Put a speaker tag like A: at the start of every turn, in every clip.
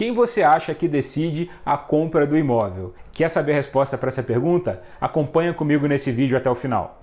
A: Quem você acha que decide a compra do imóvel? Quer saber a resposta para essa pergunta? Acompanha comigo nesse vídeo até o final.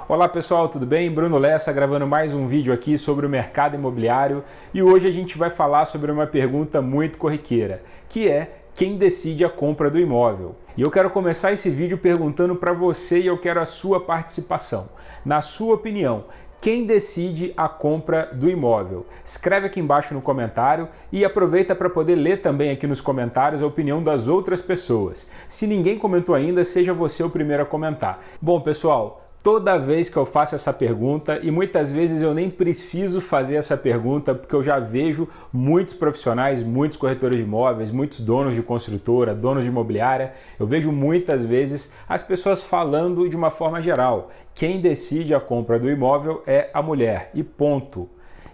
A: Olá pessoal, tudo bem? Bruno Lessa gravando mais um vídeo aqui sobre o mercado imobiliário e hoje a gente vai falar sobre uma pergunta muito corriqueira, que é quem decide a compra do imóvel. E eu quero começar esse vídeo perguntando para você e eu quero a sua participação. Na sua opinião, quem decide a compra do imóvel? Escreve aqui embaixo no comentário e aproveita para poder ler também aqui nos comentários a opinião das outras pessoas. Se ninguém comentou ainda, seja você o primeiro a comentar. Bom, pessoal, toda vez que eu faço essa pergunta, e muitas vezes eu nem preciso fazer essa pergunta, porque eu já vejo muitos profissionais, muitos corretores de imóveis, muitos donos de construtora, donos de imobiliária, eu vejo muitas vezes as pessoas falando de uma forma geral. Quem decide a compra do imóvel é a mulher, e ponto.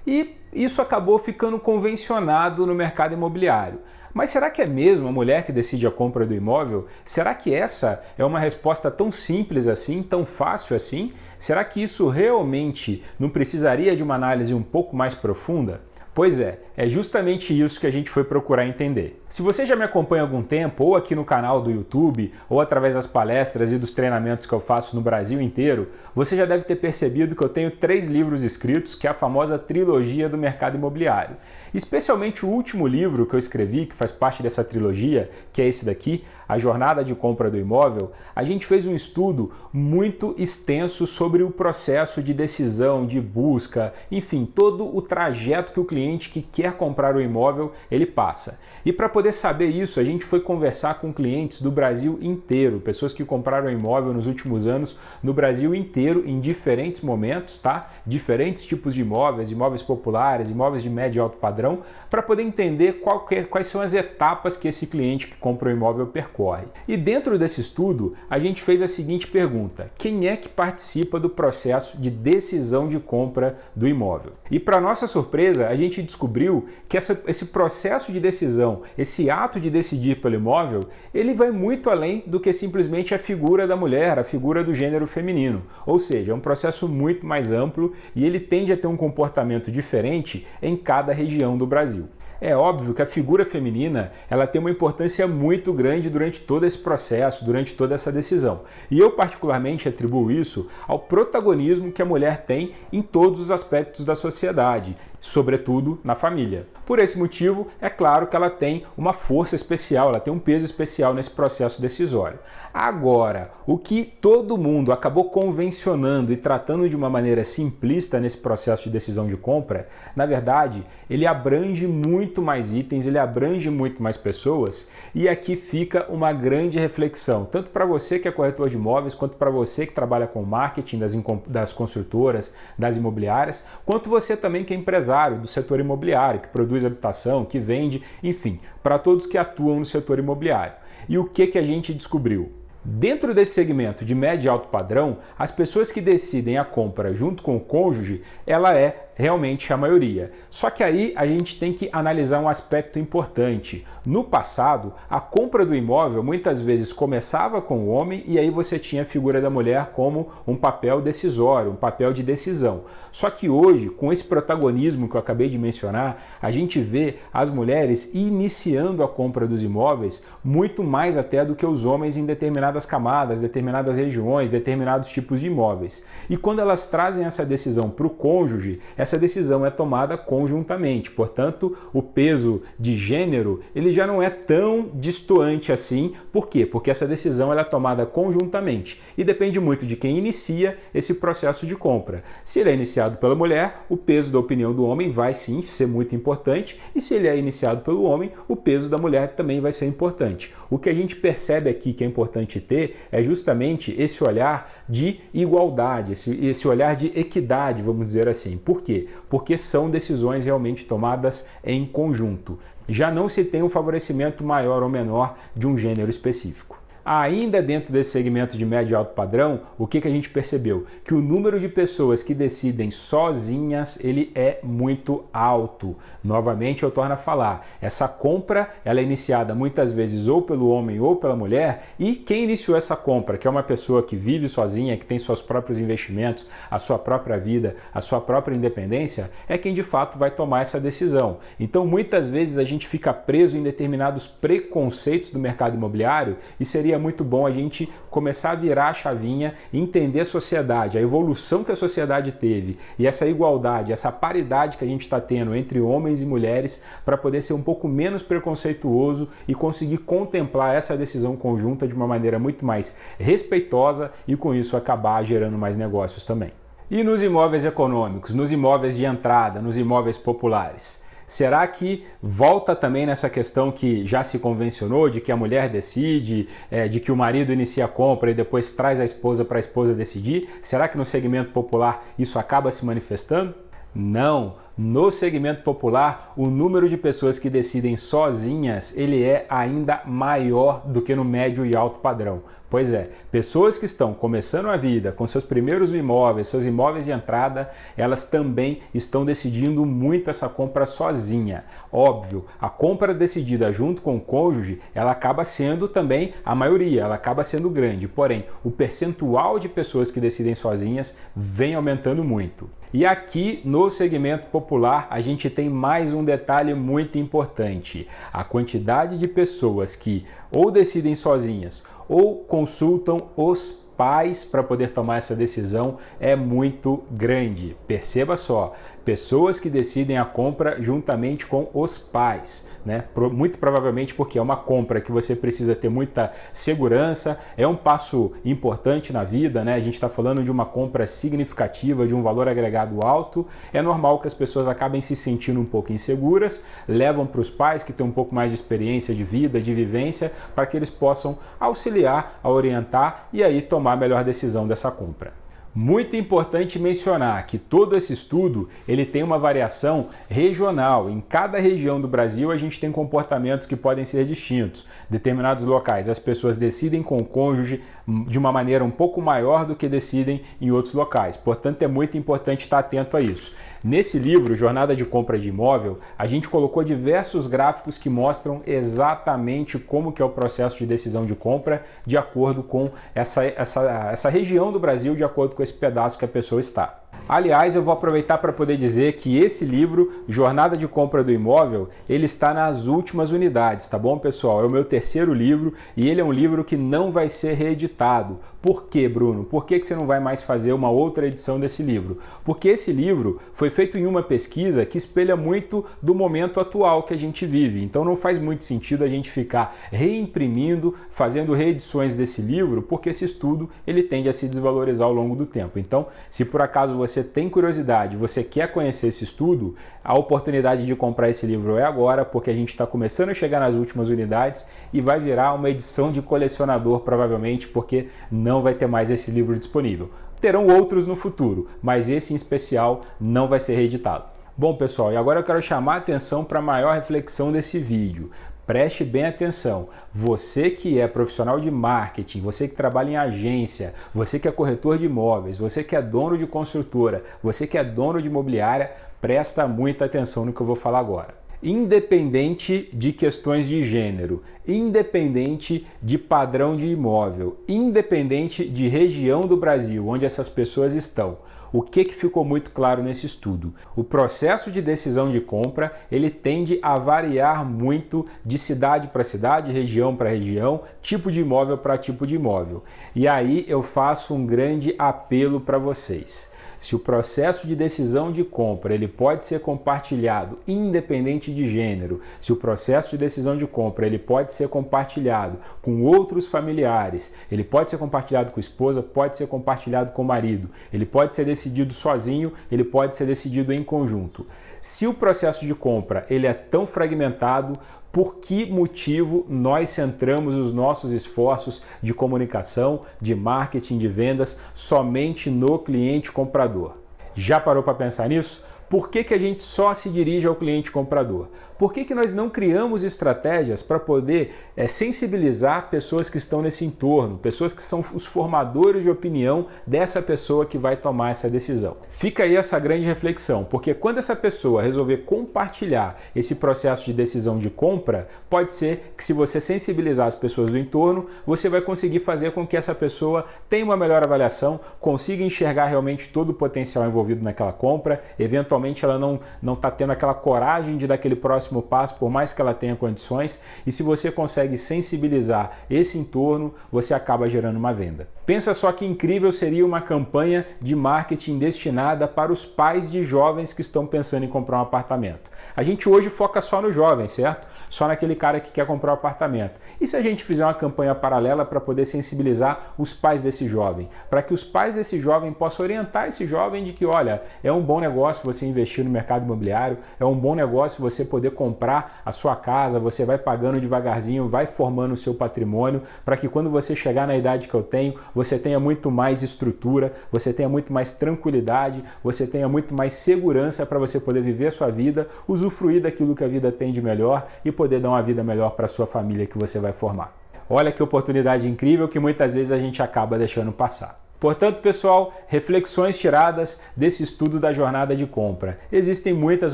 A: E isso acabou ficando convencionado no mercado imobiliário. Mas será que é mesmo a mulher que decide a compra do imóvel? Será que essa é uma resposta tão simples assim, tão fácil assim? Será que isso realmente não precisaria de uma análise um pouco mais profunda? Pois é justamente isso que a gente foi procurar entender. Se você já me acompanha há algum tempo, ou aqui no canal do YouTube, ou através das palestras e dos treinamentos que eu faço no Brasil inteiro, você já deve ter percebido que eu tenho 3 livros escritos, que é a famosa trilogia do mercado imobiliário. Especialmente o último livro que eu escrevi, que faz parte dessa trilogia, que é esse daqui, A Jornada de Compra do Imóvel, a gente fez um estudo muito extenso sobre o processo de decisão, de busca, enfim, todo o trajeto que o cliente que quer comprar o imóvel, ele passa. E para poder saber isso, a gente foi conversar com clientes do Brasil inteiro, pessoas que compraram imóvel nos últimos anos no Brasil inteiro, em diferentes momentos, tá? Diferentes tipos de imóveis, imóveis populares, imóveis de médio e alto padrão, para poder entender quais são as etapas que esse cliente que compra o imóvel percorre. E dentro desse estudo, a gente fez a seguinte pergunta: quem é que participa do processo de decisão de compra do imóvel? E para nossa surpresa, a gente descobriu que esse processo de decisão, esse ato de decidir pelo imóvel, ele vai muito além do que simplesmente a figura da mulher, a figura do gênero feminino. Ou seja, é um processo muito mais amplo e ele tende a ter um comportamento diferente em cada região do Brasil. É óbvio que a figura feminina ela tem uma importância muito grande durante todo esse processo, durante toda essa decisão. E eu particularmente atribuo isso ao protagonismo que a mulher tem em todos os aspectos da sociedade, sobretudo na família. Por esse motivo, é claro que ela tem uma força especial, ela tem um peso especial nesse processo decisório. Agora, o que todo mundo acabou convencionando e tratando de uma maneira simplista nesse processo de decisão de compra, na verdade, ele abrange muito mais itens, ele abrange muito mais pessoas, e aqui fica uma grande reflexão, tanto para você que é corretor de imóveis, quanto para você que trabalha com marketing das construtoras, das imobiliárias, quanto você também que é empresário do setor imobiliário, que produz habitação, que vende, enfim, para todos que atuam no setor imobiliário. E o que a gente descobriu? Dentro desse segmento de médio e alto padrão, as pessoas que decidem a compra junto com o cônjuge, ela é realmente a maioria. Só que aí a gente tem que analisar um aspecto importante. No passado, a compra do imóvel muitas vezes começava com o homem e aí você tinha a figura da mulher como um papel decisório, um papel de decisão. Só que hoje, com esse protagonismo que eu acabei de mencionar, a gente vê as mulheres iniciando a compra dos imóveis muito mais até do que os homens em determinadas camadas, determinadas regiões, determinados tipos de imóveis. E quando elas trazem essa decisão para o cônjuge, essa decisão é tomada conjuntamente, portanto, o peso de gênero ele já não é tão distoante assim. Por quê? Porque essa decisão ela é tomada conjuntamente e depende muito de quem inicia esse processo de compra. Se ele é iniciado pela mulher, o peso da opinião do homem vai sim ser muito importante, e se ele é iniciado pelo homem, o peso da mulher também vai ser importante. O que a gente percebe aqui que é importante ter é justamente esse olhar de igualdade, esse olhar de equidade, vamos dizer assim. Por quê? Porque são decisões realmente tomadas em conjunto. Já não se tem um favorecimento maior ou menor de um gênero específico. Ainda dentro desse segmento de médio e alto padrão, o que a gente percebeu? Que o número de pessoas que decidem sozinhas, ele é muito alto. Novamente eu torno a falar, essa compra ela é iniciada muitas vezes ou pelo homem ou pela mulher, e quem iniciou essa compra, que é uma pessoa que vive sozinha, que tem seus próprios investimentos, a sua própria vida, a sua própria independência, é quem de fato vai tomar essa decisão. Então muitas vezes a gente fica preso em determinados preconceitos do mercado imobiliário e seria muito bom a gente começar a virar a chavinha, entender a sociedade, a evolução que a sociedade teve e essa igualdade, essa paridade que a gente está tendo entre homens e mulheres para poder ser um pouco menos preconceituoso e conseguir contemplar essa decisão conjunta de uma maneira muito mais respeitosa e com isso acabar gerando mais negócios também. E nos imóveis econômicos, nos imóveis de entrada, nos imóveis populares? Será que volta também nessa questão que já se convencionou de que a mulher decide, de que o marido inicia a compra e depois traz a esposa para a esposa decidir? Será que no segmento popular isso acaba se manifestando? Não. No segmento popular, o número de pessoas que decidem sozinhas, ele é ainda maior do que no médio e alto padrão. Pois é, pessoas que estão começando a vida com seus primeiros imóveis, seus imóveis de entrada, elas também estão decidindo muito essa compra sozinha. Óbvio, a compra decidida junto com o cônjuge, ela acaba sendo também a maioria, ela acaba sendo grande. Porém, o percentual de pessoas que decidem sozinhas vem aumentando muito. E aqui no segmento popular a gente tem mais um detalhe muito importante. A quantidade de pessoas que ou decidem sozinhas ou consultam os pais para poder tomar essa decisão é muito grande. Perceba só, pessoas que decidem a compra juntamente com os pais, né? Muito provavelmente porque é uma compra que você precisa ter muita segurança, é um passo importante na vida, né? A gente está falando de uma compra significativa, de um valor agregado alto, é normal que as pessoas acabem se sentindo um pouco inseguras, levam para os pais que têm um pouco mais de experiência de vida, de vivência, para que eles possam auxiliar, a orientar e aí tomar a melhor decisão dessa compra. Muito importante mencionar que todo esse estudo ele tem uma variação regional. Em cada região do Brasil a gente tem comportamentos que podem ser distintos. Determinados locais as pessoas decidem com o cônjuge de uma maneira um pouco maior do que decidem em outros locais. Portanto, é muito importante estar atento a isso. Nesse livro, Jornada de Compra de Imóvel, a gente colocou diversos gráficos que mostram exatamente como que é o processo de decisão de compra de acordo com essa região do Brasil, de acordo com esse pedaço que a pessoa está. Aliás, eu vou aproveitar para poder dizer que esse livro, Jornada de Compra do Imóvel, ele está nas últimas unidades, tá bom, pessoal? É o meu terceiro livro e ele é um livro que não vai ser reeditado. Por quê, Bruno? Por que você não vai mais fazer uma outra edição desse livro? Porque esse livro foi feito em uma pesquisa que espelha muito do momento atual que a gente vive. Então não faz muito sentido a gente ficar reimprimindo, fazendo reedições desse livro, porque esse estudo ele tende a se desvalorizar ao longo do tempo. Então, se por acaso você tem curiosidade, você quer conhecer esse estudo, a oportunidade de comprar esse livro é agora, porque a gente está começando a chegar nas últimas unidades e vai virar uma edição de colecionador provavelmente, porque não vai ter mais esse livro disponível. Terão outros no futuro, mas esse em especial não vai ser reeditado. Bom, pessoal, e agora eu quero chamar a atenção para a maior reflexão desse vídeo. Preste bem atenção, você que é profissional de marketing, você que trabalha em agência, você que é corretor de imóveis, você que é dono de construtora, você que é dono de imobiliária, presta muita atenção no que eu vou falar agora. Independente de questões de gênero, independente de padrão de imóvel, independente de região do Brasil onde essas pessoas estão, o que ficou muito claro nesse estudo? O processo de decisão de compra ele tende a variar muito de cidade para cidade, região para região, tipo de imóvel para tipo de imóvel. E aí eu faço um grande apelo para vocês. Se o processo de decisão de compra ele pode ser compartilhado independente de gênero, se o processo de decisão de compra ele pode ser compartilhado com outros familiares, ele pode ser compartilhado com a esposa, pode ser compartilhado com o marido, ele pode ser decidido sozinho, ele pode ser decidido em conjunto. Se o processo de compra ele é tão fragmentado, por que motivo nós centramos os nossos esforços de comunicação, de marketing, de vendas somente no cliente comprador? Já parou para pensar nisso? Por que a gente só se dirige ao cliente comprador? Por que nós não criamos estratégias para poder sensibilizar pessoas que estão nesse entorno, pessoas que são os formadores de opinião dessa pessoa que vai tomar essa decisão? Fica aí essa grande reflexão, porque quando essa pessoa resolver compartilhar esse processo de decisão de compra, pode ser que, se você sensibilizar as pessoas do entorno, você vai conseguir fazer com que essa pessoa tenha uma melhor avaliação, consiga enxergar realmente todo o potencial envolvido naquela compra. Eventualmente ela não está tendo aquela coragem de dar aquele próximo passo, por mais que ela tenha condições, e se você consegue sensibilizar esse entorno, você acaba gerando uma venda. Pensa só que incrível seria uma campanha de marketing destinada para os pais de jovens que estão pensando em comprar um apartamento. A gente hoje foca só no jovem, certo? Só naquele cara que quer comprar um apartamento. E se a gente fizer uma campanha paralela para poder sensibilizar os pais desse jovem? Para que os pais desse jovem possam orientar esse jovem de que, olha, é um bom negócio você investir no mercado imobiliário, é um bom negócio você poder comprar a sua casa, você vai pagando devagarzinho, vai formando o seu patrimônio, para que quando você chegar na idade que eu tenho, você tenha muito mais estrutura, você tenha muito mais tranquilidade, você tenha muito mais segurança para você poder viver a sua vida, usufruir daquilo que a vida tem de melhor e poder dar uma vida melhor para a sua família que você vai formar. Olha que oportunidade incrível que muitas vezes a gente acaba deixando passar. Portanto, pessoal, reflexões tiradas desse estudo da jornada de compra. Existem muitas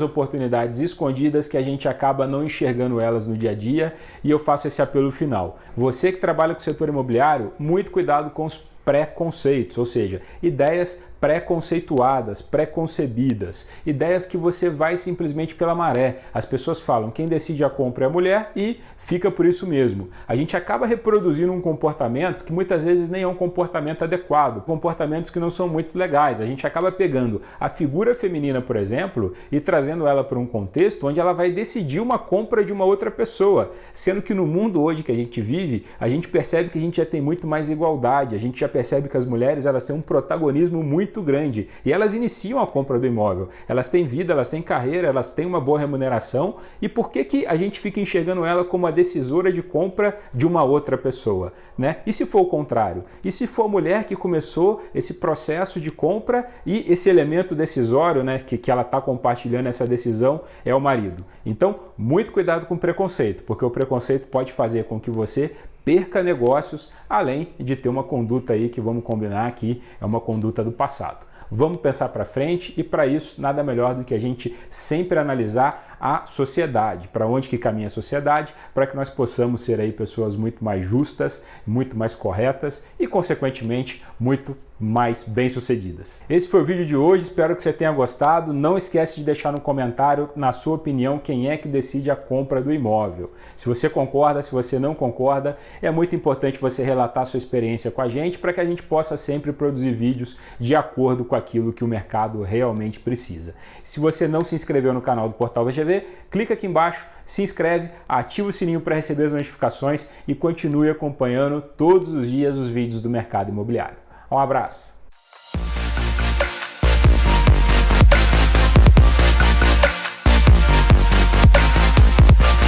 A: oportunidades escondidas que a gente acaba não enxergando elas no dia a dia, e eu faço esse apelo final. Você que trabalha com o setor imobiliário, muito cuidado com os preconceitos, ou seja, ideias pré-conceituadas, pré-concebidas, ideias que você vai simplesmente pela maré. As pessoas falam, quem decide a compra é a mulher e fica por isso mesmo. A gente acaba reproduzindo um comportamento que muitas vezes nem é um comportamento adequado, comportamentos que não são muito legais. A gente acaba pegando a figura feminina, por exemplo, e trazendo ela para um contexto onde ela vai decidir uma compra de uma outra pessoa, sendo que no mundo hoje que a gente vive, a gente percebe que a gente já tem muito mais igualdade, a gente já percebe que as mulheres elas têm um protagonismo muito grande e elas iniciam a compra do imóvel. Elas têm vida, elas têm carreira, elas têm uma boa remuneração, e por que a gente fica enxergando ela como a decisora de compra de uma outra pessoa, né? E se for o contrário? E se for a mulher que começou esse processo de compra e esse elemento decisório, né, que ela está compartilhando essa decisão é o marido? Então, muito cuidado com o preconceito, porque o preconceito pode fazer com que você perca negócios, além de ter uma conduta aí que vamos combinar aqui é uma conduta do passado. Vamos pensar para frente, e para isso nada melhor do que a gente sempre analisar a sociedade, para onde que caminha a sociedade, para que nós possamos ser aí pessoas muito mais justas, muito mais corretas e, consequentemente, muito mais bem-sucedidas. Esse foi o vídeo de hoje, espero que você tenha gostado. Não esquece de deixar no comentário, na sua opinião, quem é que decide a compra do imóvel. Se você concorda, se você não concorda, é muito importante você relatar sua experiência com a gente para que a gente possa sempre produzir vídeos de acordo com aquilo que o mercado realmente precisa. Se você não se inscreveu no canal do Portal VGV, clica aqui embaixo, se inscreve, ativa o sininho para receber as notificações e continue acompanhando todos os dias os vídeos do mercado imobiliário. Um abraço!